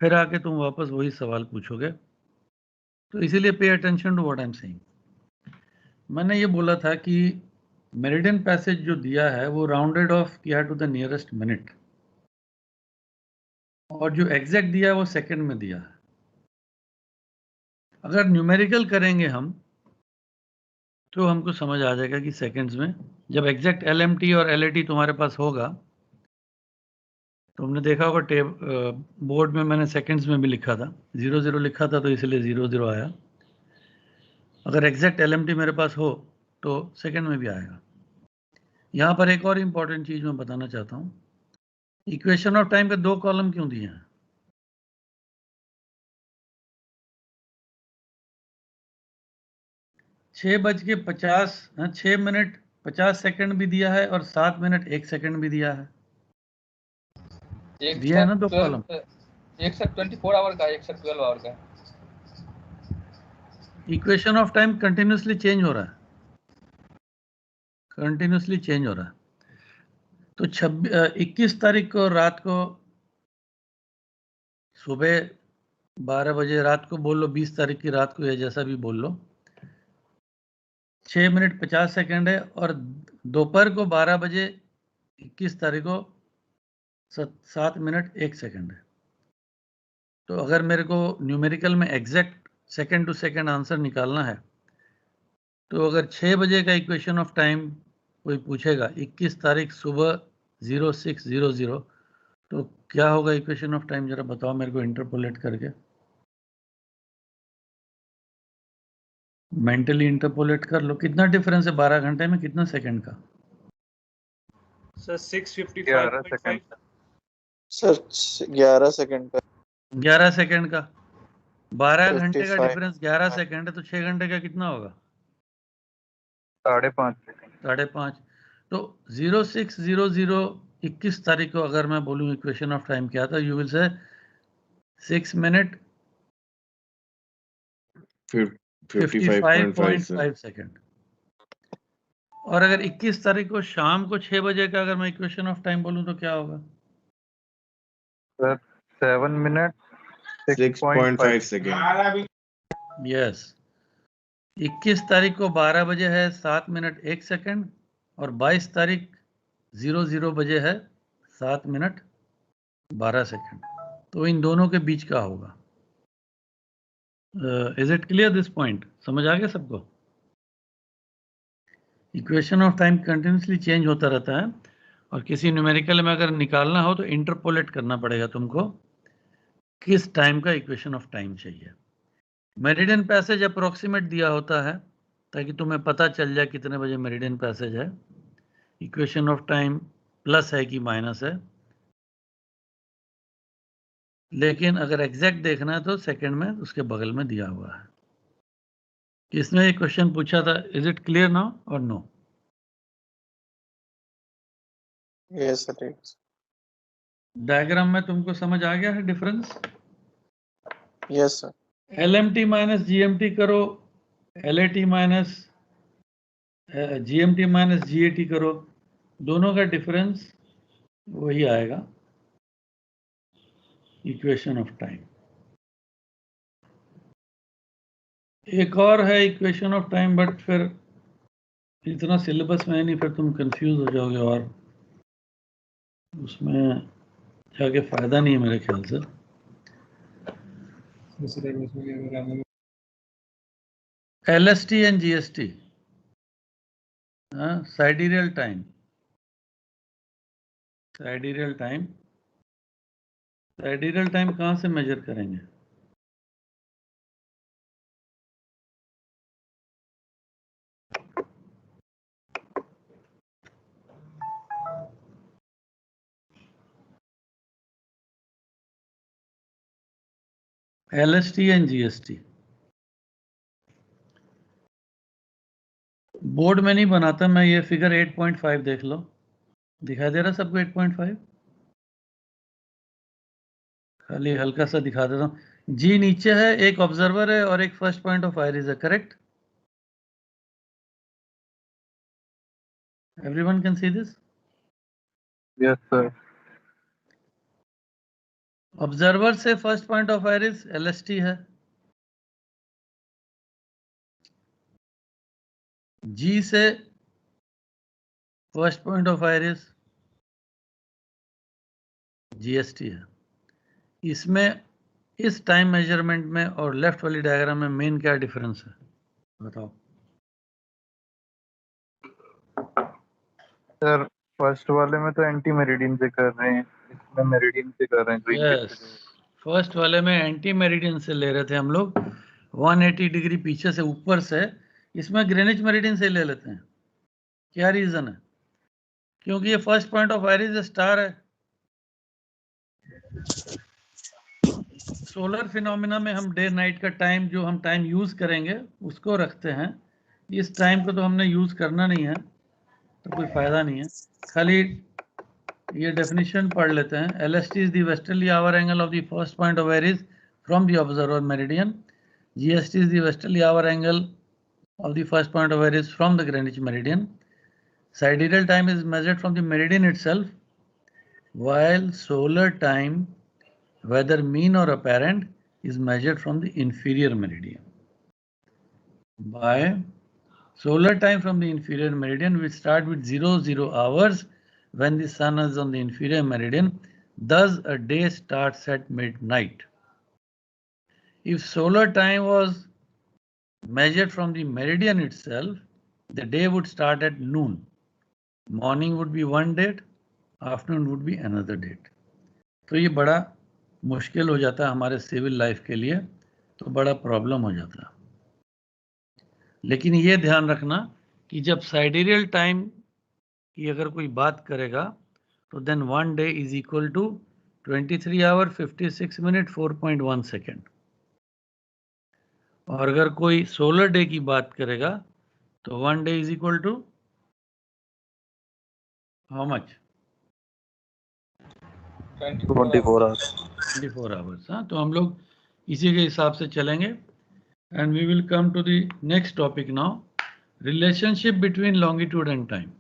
फिर आके तुम वापस वही सवाल पूछोगे। तो इसीलिए pay attention to what I am saying. मैंने ये बोला था कि मेरिडियन पैसेज जो दिया है वो राउंडेड ऑफ किया टू द नियरेस्ट मिनट, और जो एग्जैक्ट दिया है वो सेकंड में दिया है। अगर न्यूमेरिकल करेंगे हम तो हमको समझ आ जाएगा कि सेकंड्स में, जब एग्जैक्ट LMT और LAT तुम्हारे पास होगा, तुमने देखा होगा बोर्ड में मैंने सेकंड्स में भी लिखा था, 00 लिखा था तो इसलिए 00 आया। अगर एग्जैक्ट LMT मेरे पास हो तो सेकंड में भी आएगा। यहाँ पर एक और इम्पॉर्टेंट चीज मैं बताना चाहता हूँ, इक्वेशन ऑफ टाइम के 2 कॉलम क्यों दिए हैं? 6 मिनट 50 सेकंड भी दिया है और 7 मिनट 1 सेकंड भी दिया है। दिया है ना 2 कॉलम। एक से 24 आवर का, एक से 12 आवर का। Equation of time continuously change हो रहा है, कंटिन्यूसली चेंज हो रहा है। तो 21 तारीख को रात को सुबह 12 बजे, रात को बोल लो 20 तारीख की रात को, या जैसा भी बोल लो, 6 मिनट 50 सेकंड है, और दोपहर को 12 बजे 21 तारीख को 7 मिनट 1 सेकंड है। तो अगर मेरे को न्यूमेरिकल में exact second to second answer निकालना है, तो अगर 6 बजे का इक्वेशन ऑफ टाइम कोई पूछेगा 21 तारीख सुबह 0600, तो क्या होगा इक्वेशन ऑफ टाइम? जरा बताओ मेरे को इंटरपोलेट करके, मेंटली इंटरपोलेट कर लो। कितना डिफरेंस है 12 घंटे में, कितना सेकंड का? Sir 11 second. सर 11 सेकंड का। 11 सेकंड का, 12 घंटे का 55 डिफरेंस 11 सेकंड है, तो 6 घंटे का कितना होगा? 5.5 सेकंड। 5.5। तो 0600 21 तारीख को अगर मैं बोलूं इक्वेशन ऑफ टाइम क्या था, you will say 6 minute 55.5 second. और अगर 21 तारीख को शाम को 6 बजे का अगर मैं इक्वेशन ऑफ टाइम बोलूं तो क्या होगा? Sir 7 minute 6.5 second. यस, 21 तारीख को 12 बजे है 7 मिनट 1 सेकंड, और 22 तारीख 00 बजे है 7 मिनट 12 सेकंड। तो इन दोनों के बीच का होगा। Is it clear this point? समझ आ गया सबको? Equation of time continuously change होता रहता है, और किसी न्यूमेरिकल में अगर निकालना हो तो इंटरपोलेट करना पड़ेगा तुमको, किस टाइम का इक्वेशन ऑफ टाइम चाहिए। मेरिडियन पैसेज अप्रोक्सीमेट दिया होता है ताकि तुम्हें पता चल जाए कितने बजे मेरिडियन पैसेज है। इक्वेशन ऑफ टाइम प्लस है कि माइनस है, लेकिन अगर एग्जैक्ट देखना है तो सेकंड में उसके बगल में दिया हुआ है। किसने ये क्वेश्चन पूछा था? इज इट क्लियर नाउ और नो? Yes sir. डायग्राम में तुमको समझ आ गया है difference? Yes sir. LMT minus GMT करो, LAT minus GMT minus GAT करो, दोनों का डिफरेंस वही आएगा, इक्वेशन ऑफ टाइम। एक और है इक्वेशन ऑफ टाइम, बट फिर इतना सिलेबस में है नहीं, फिर तुम कंफ्यूज हो जाओगे और उसमें जाके फायदा नहीं है मेरे ख्याल से। LST and GST, sidereal time, sidereal time, sidereal time कहाँ से मेजर करेंगे? LST एंड GST बोर्ड में नहीं बनाता मैं, ये फिगर 8.5 देख लो, दिखाई दे रहा सबको 8.5? खाली हल्का सा दिखा देता हूँ। जी नीचे है, एक ऑब्जर्वर है और एक फर्स्ट पॉइंट ऑफ आइरिस है, correct? Everyone can see this? Yes sir. Observer से first point of Aries LST है, जी से first point of Aries GST है। इसमें इस टाइम मेजरमेंट में और लेफ्ट वाली डायग्राम में मेन क्या डिफरेंस है बताओ? सर फर्स्ट वाले में तो एंटी मेरिडियन से कर रहे हैं, इसमें मेरिडियन से कर रहे हैं। यस, फर्स्ट वाले में एंटी मेरिडियन से ले रहे थे हम लोग 180 डिग्री पीछे से ऊपर से, इसमें ग्रीनिच मेरिडियन से ले लेते हैं। क्या रीजन है? क्योंकि ये first point of iris star है। सोलर फिनोमिना में हम डे नाइट का टाइम जो हम टाइम यूज करेंगे उसको रखते हैं, इस टाइम को तो हमने यूज करना नहीं है तो कोई फायदा नहीं है। खाली ये डेफिनेशन पढ़ लेते हैं। LST is the westerly hour angle of the first point of iris from the observer meridian. GST is the westerly hour angle of the first point of iris from the Greenwich meridian. Sidereal time is measured from the meridian itself, while solar time, whether mean or apparent, is measured from the inferior meridian. By solar time from the inferior meridian, we start with 00 hours when the sun is on the inferior meridian. Thus, a day starts at midnight. If solar time was measured from the meridian itself, the day would start at noon. Morning would be one date, afternoon would be another date. तो ये बड़ा मुश्किल हो जाता है हमारे civil life के लिए, तो बड़ा प्रॉब्लम हो जाता है। लेकिन ये ध्यान रखना कि जब साइडेरियल टाइम की अगर कोई बात करेगा तो then 1 day is equal to 23 hour 56 minute 4.1 second. और अगर कोई सोलर डे की बात करेगा तो 1 day is equal to how much? 24 hours. 24 hours. हाँ, तो हम लोग इसी के हिसाब से चलेंगे। And we will come to the next topic now, relationship between longitude and time.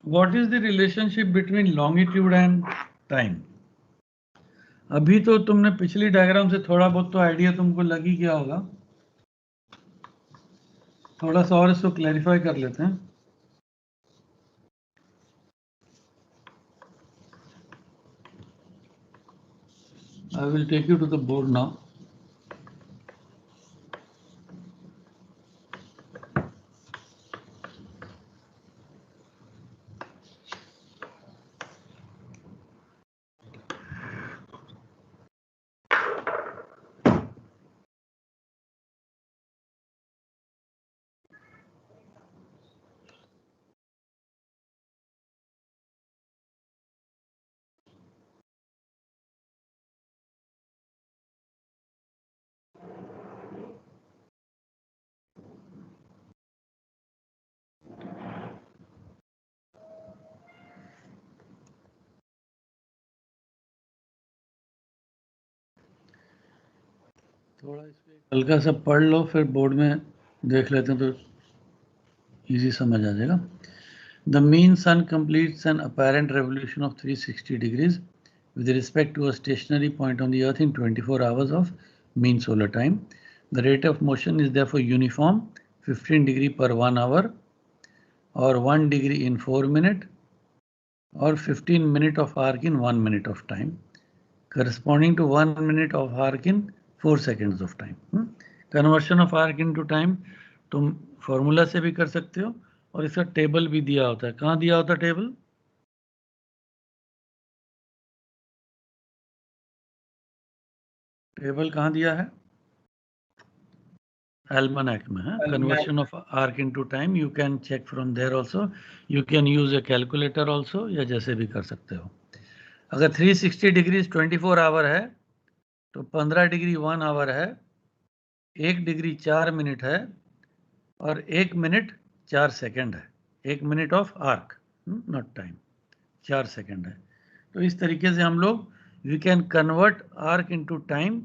What is the relationship between longitude and time? अभी तो तुमने पिछली डायग्राम से थोड़ा बहुत तो आइडिया तुमको लग ही गया होगा, थोड़ा सा और इसको क्लैरिफाई कर लेते हैं। I will take you to the board now. थोड़ा इसमें हल्का सा पढ़ लो, फिर बोर्ड में देख लेते हैं तो इजी समझ आ जाएगा। The mean sun completes an apparent revolution of 360 degrees with respect to a stationary point on the earth in 24 hours of mean solar time. The rate of motion is therefore uniform, 15 degree per 1 hour, or 1 degree in 4 minutes, or 15 minute of arc in 1 minute of time, corresponding to 1 minute of arc in 4 seconds of time. Conversion of arc into time तुम formula से भी कर सकते हो और इसका table भी दिया होता है. कहाँ दिया होता है टेबल? टेबल कहाँ दिया है? Almanac में है. Conversion of arc into time you can check from there also. You can use a calculator also, या जैसे भी कर सकते हो. अगर 360 डिग्री 24 आवर है तो 15 डिग्री 1 आवर है, 1 डिग्री 4 मिनट है और 1 मिनट 4 सेकंड है. 1 minute of arc, not time, 4 second है. तो इस तरीके से हम लोग we can convert arc into time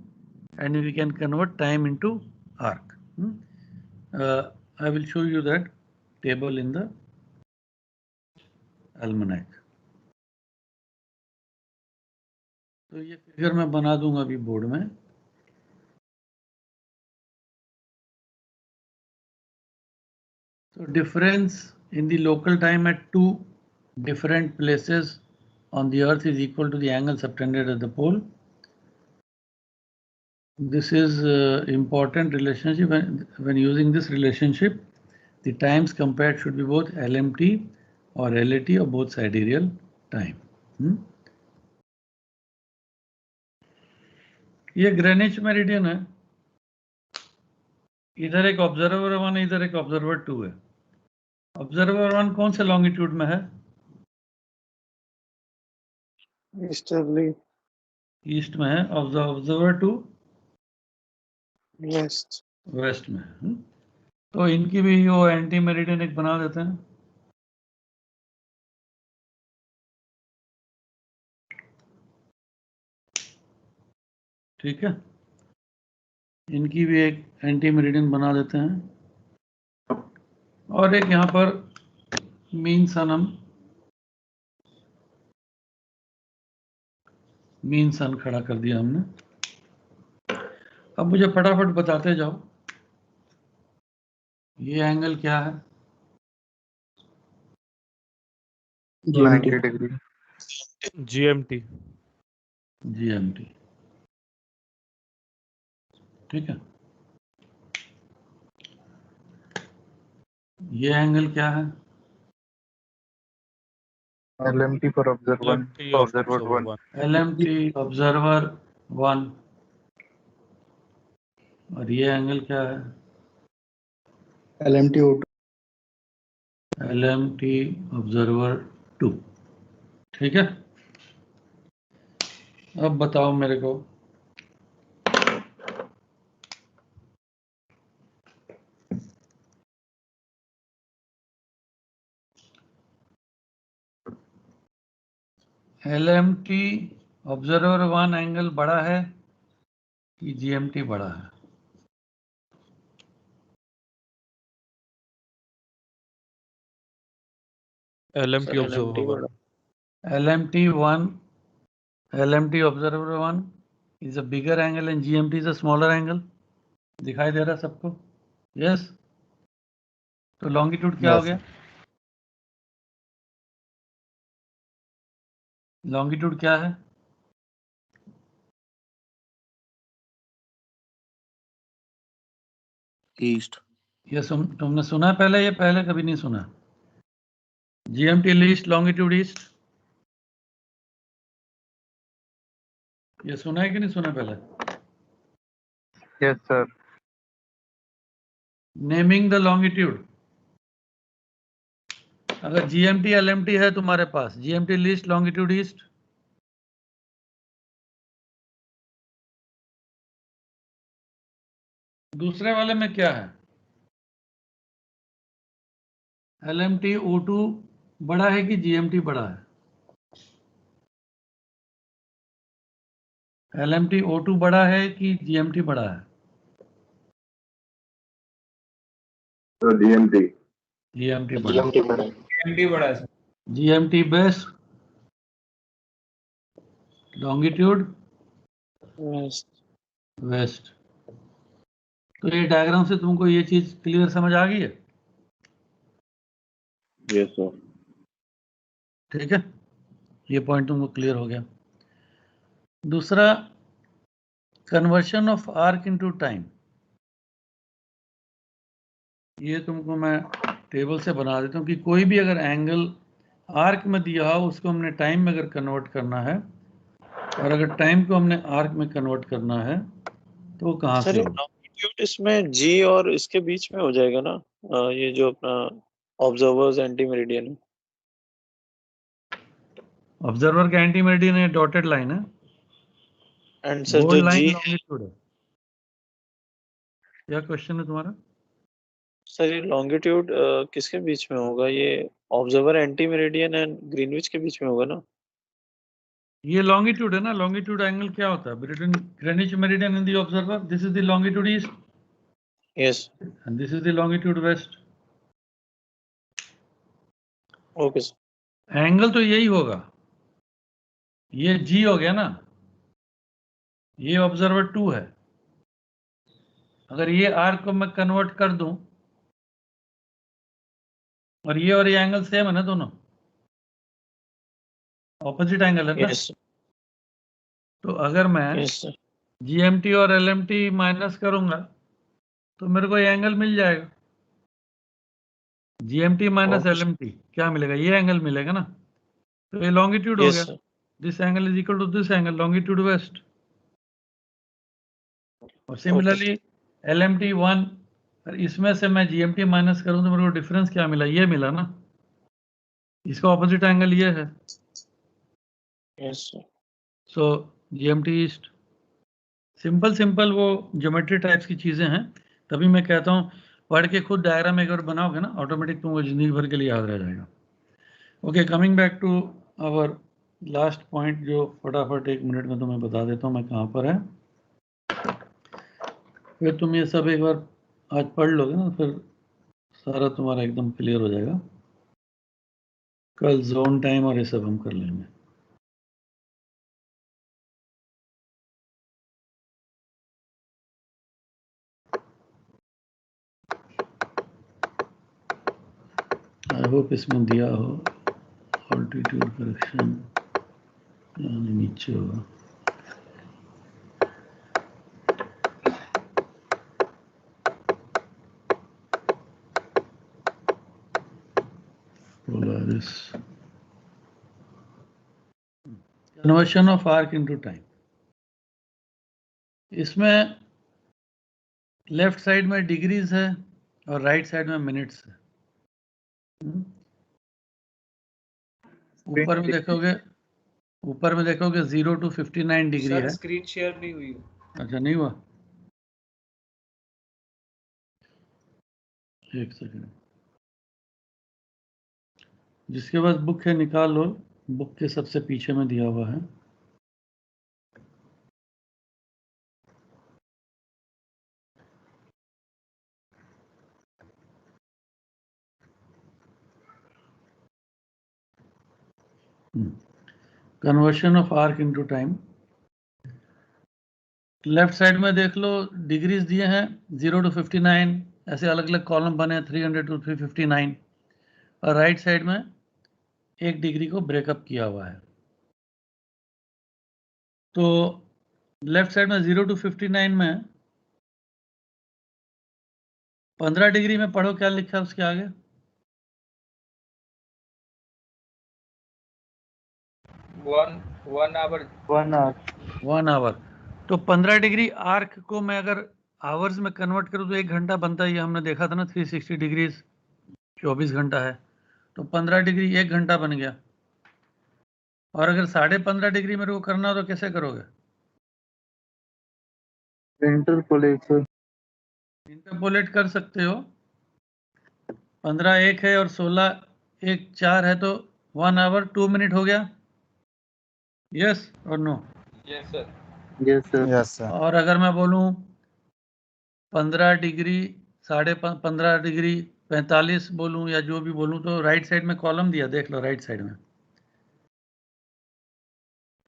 and we can convert time into arc. I will show you that table in the almanac. तो ये फिगर मैं बना दूंगा अभी बोर्ड में. So difference in the local time at two different places on the earth is equal to the angle subtended at the pole. This is important relationship. When using this relationship, the times compared should be both LMT or LAT or both sidereal time. ये Greenwich meridian है. इधर एक observer 1 है, इधर एक observer 2 है. Observer 1 कौन से लॉन्गिट्यूड में है? ईस्टर्ली. ईस्ट में है. Observer 2 waste. वेस्ट में है. तो इनकी भी वो एंटी मेरिडियन एक बना देते हैं. ठीक है, इनकी भी एक एंटी मेरिडियन बना देते हैं और एक यहाँ पर मीन सन खड़ा कर दिया हमने. अब मुझे फटाफट बताते जाओ ये एंगल क्या है? 90 डिग्री. GMT. GMT. ठीक है. ये एंगल क्या है? LMT for observer 1. LMT observer 1. और ये एंगल क्या है? LMT LMT observer 2. ठीक है. अब बताओ मेरे को LMT ऑब्जर्वर 1 एंगल बड़ा है कि GMT बड़ा है? LMT observer. LMT observer 1 is a bigger angle and GMT is a smaller angle. दिखाई दे रहा सबको? Yes. तो लॉन्गिट्यूड क्या हो गया? लॉन्गिट्यूड क्या है? ईस्ट. ये तुमने सुना है पहले? ये पहले कभी नहीं सुना. GMT least, longitude east. ये सुना है कि नहीं सुना पहले? Yes sir. Naming the longitude. अगर GMT LMT है तुम्हारे पास, GMT लीस्ट, लॉन्गिट्यूड ईस्ट. दूसरे वाले में क्या है? LMT O2 बड़ा है कि GMT बड़ा है? LMT O2 बड़ा है कि GMT बड़ा है? तो GMT बड़ा है. GMT बड़ा है sir. GMT best. Longitude west. West. तो ये डायग्राम से तुमको ये चीज क्लियर समझ आ गई है? Yes sir. ठीक है, ये पॉइंट तुमको क्लियर हो गया। दूसरा, conversion of arc into time. ये तुमको मैं टेबल से बना देता हूँ कि कोई भी अगर एंगल आर्क में दिया हो उसको हमने टाइम में अगर कन्वर्ट करना है, और अगर टाइम को हमने आर्क में कन्वर्ट करना है तो वो कहाँ सर से ये होगा? लॉन्गिट्यूड इसमें जी और इसके बीच में हो जाएगा ना, ये जो अपना ऑब्जर्वर्स एंटी मेरिडियन है। ऑब्जर्वर का एंटी मेरिडियन है, डॉटेड लाइन है, एंड सर जो बोल्ड लाइन जी, लॉन्गिट्यूड है। क्या क्वेश्चन है तुम्हारा? सर ये लॉन्गिट्यूड किसके बीच में होगा? ये observer anti meridian and Greenwich के बीच में होगा ना? ये लॉन्गिट्यूड है ना। लॉन्गिट्यूड एंगल क्या होता है? Between Greenwich meridian and the observer, this is the longitude east yes. And this is the longitude west. Okay sir. Angle तो यही होगा, ये जी हो गया ना, ये ऑब्जर्वर 2 है। अगर ये आर्क को मैं कन्वर्ट कर दूं, और ये एंगल सेम है ना, दोनों ऑपोजिट एंगल है ना। यस तो अगर मैं यस सर। जीएमटी और एलएमटी माइनस करूंगा तो मेरे को ये एंगल मिल जाएगा। जीएमटी माइनस ओके एलएमटी क्या मिलेगा? ये एंगल मिलेगा ना। तो ये लॉन्गिट्यूड हो यस गया। Sir. This angle is equal to this angle, longitude west. और ओके सिमिलरली एलएमटी 1, इसमें से मैं जीएमटी माइनस करूं तो मेरे को डिफरेंस क्या मिला? ये मिला ना, इसका ऑपोजिट एंगल ये है। Yes sir. So GMT east. Simple वो ज्योमेट्री टाइप्स की चीजें हैं, तभी मैं कहता हूँ पढ़ के खुद डायग्राम एक बार बनाओगे ना, ऑटोमेटिक तुमको जिंदगी भर के लिए याद रह जाएगा। Okay, coming back to our last point, जो फटाफट 1 मिनट में तुम्हें बता देता हूँ मैं कहाँ पर है। फिर तुम ये सब एक बार आज पढ़ लोगे ना, फिर सारा तुम्हारा एकदम क्लियर हो जाएगा। कल जोन टाइम और ये सब हम कर लेंगे। आई होप इसमें दिया हो ऑल्टीट्यूड करेक्शन, नीचे होगा। Polaris. Conversion of arc into time. इसमें लेफ्ट साइड में डिग्रीज है और राइट साइड में मिनट्स है। ऊपर में देखोगे 0 to 59 डिग्री सर है। स्क्रीन शेयर नहीं हुई। अच्छा, नहीं हुआ? एक सेकंड, जिसके पास बुक है निकाल लो, बुक के सबसे पीछे में दिया हुआ है। Conversion of arc into time. Left side में देख लो, डिग्रीज दिए हैं 0 to 59, ऐसे अलग अलग कॉलम बने हैं 300 to 359, और राइट साइड में 1 डिग्री को ब्रेकअप किया हुआ है। तो लेफ्ट साइड में 0 to 59 में 15 डिग्री में पढ़ो क्या लिखा है उसके आगे। 1 आवर। 1 hour। 1 आवर। तो 15 डिग्री आर्क को मैं अगर आवर्स में कन्वर्ट करूँ तो 1 घंटा बनता है। ये हमने देखा था ना, 360 डिग्रीज 24 घंटा है। तो 15 डिग्री 1 घंटा बन गया। और अगर 15.5 डिग्री मेरे को करना हो तो कैसे करोगे? Interpolate sir. इंटरपोलेट कर सकते हो। 15 1 है और 16 1 4 है, तो 1 आवर 2 मिनट हो गया। यस और no? Yes sir. Yes sir. Yes sir. और अगर मैं बोलूं 15 डिग्री 15.5 डिग्री 45 बोलूं या जो भी बोलूं, तो राइट साइड में कॉलम दिया, देख लो राइट साइड में।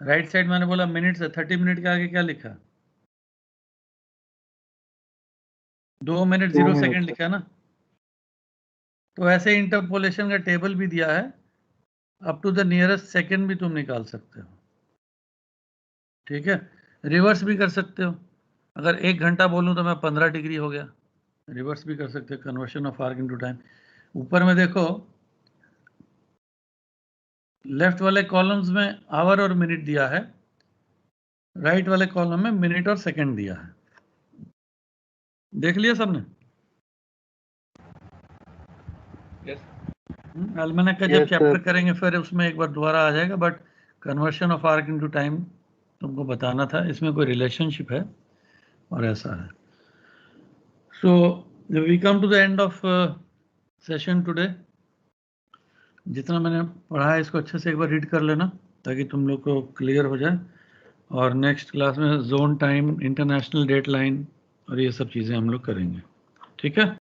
राइट साइड मैंने बोला मिनट्स है, 30 मिनट के आगे क्या लिखा? 2 मिनट 0 सेकंड लिखा है ना, तो ऐसे इंटरपोलेशन का टेबल भी दिया है, up to the nearest second भी तुम निकाल सकते हो, ठीक है। रिवर्स भी कर सकते हो, अगर 1 घंटा बोलूं तो मैं 15 डिग्री हो गया, रिवर्स भी कर सकते हो, conversion of arc into time. ऊपर में देखो लेफ्ट वाले कॉलम्स में आवर और मिनट दिया है, राइट वाले कॉलम में मिनट और सेकंड दिया है। देख लिया सबने? यस एल्मेनाक का Yes, जब चैप्टर sir. करेंगे फिर उसमें एक बार दोबारा आ जाएगा, but conversion of arc into time तुमको बताना था, इसमें कोई रिलेशनशिप है और ऐसा है। So we come to the end of session today. जितना मैंने पढ़ा है इसको अच्छे से एक बार रीड कर लेना ताकि तुम लोग को क्लियर हो जाए, और नेक्स्ट क्लास में zone time, international date line और ये सब चीज़ें हम लोग करेंगे, ठीक है।